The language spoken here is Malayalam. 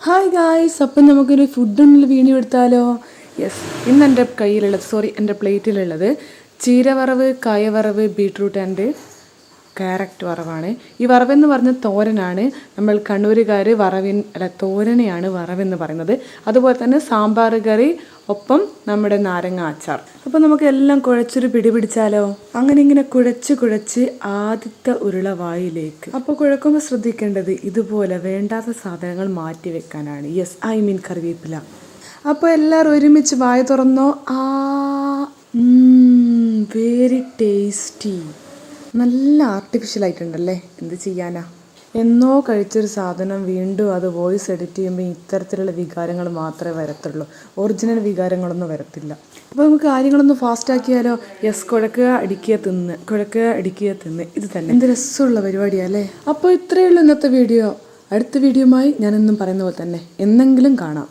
ഹായ് ഗായ്സ്, അപ്പം നമുക്കൊരു ഫുഡൊന്നുള്ള വീഡിയോ എടുത്താലോ? യെസ്, ഇന്ന് എൻ്റെ കയ്യിലുള്ളത് എൻ്റെ പ്ലേറ്റിലുള്ളത് ചീരവറവ്, കായവറവ്, ബീട്രൂട്ട് ആൻഡ് ക്യാരറ്റ് വറവാണ്. ഈ വറവെന്ന് പറഞ്ഞ തോരനാണ്. നമ്മൾ കണ്ണൂരുകാർ തോരനെയാണ് വറവെന്ന് പറയുന്നത്. അതുപോലെ തന്നെ സാമ്പാർ കറി, ഒപ്പം നമ്മുടെ നാരങ്ങ അച്ചാർ. അപ്പോൾ നമുക്ക് എല്ലാം കുഴച്ചൊരു പിടി പിടിച്ചാലോ? അങ്ങനെ ഇങ്ങനെ കുഴച്ച് ആദ്യത്തെ ഉരുള വായിലേക്ക്. അപ്പോൾ കുഴക്കുമ്പോൾ ശ്രദ്ധിക്കേണ്ടത് ഇതുപോലെ വേണ്ടാത്ത സാധനങ്ങൾ മാറ്റി വെക്കാനാണ്. യെസ്, ഐ മീൻ കറിവേപ്പില. അപ്പോൾ എല്ലാവരും ഒരുമിച്ച് വായ തുറന്നോ. Very tasty. നല്ല ആർട്ടിഫിഷ്യൽ ആയിട്ടുണ്ടല്ലേ, എന്ത് ചെയ്യാനാ. എന്നോ കഴിച്ചൊരു സാധനം വീണ്ടും അത് വോയിസ് എഡിറ്റ് ചെയ്യുമ്പോൾ ഇത്തരത്തിലുള്ള വികാരങ്ങൾ മാത്രമേ വരത്തുള്ളൂ. ഒറിജിനൽ വികാരങ്ങളൊന്നും വരത്തില്ല. അപ്പോൾ നമുക്ക് കാര്യങ്ങളൊന്ന് ഫാസ്റ്റ് ആക്കിയാലോ? യെസ്, കുഴക്കുക, അടിക്കുക, തിന്ന്, കുഴക്കുക, അടിക്കുക, തിന്ന്. ഇത് തന്നെ എന്ത് രസമുള്ള പരിപാടിയല്ലേ. അപ്പോൾ ഇത്രയേ ഉള്ളൂ ഇന്നത്തെ വീഡിയോ. അടുത്ത വീഡിയോയുമായി ഞാനെന്നും പറയുന്ന പോലെ തന്നെ എന്നെങ്കിലും കാണാം.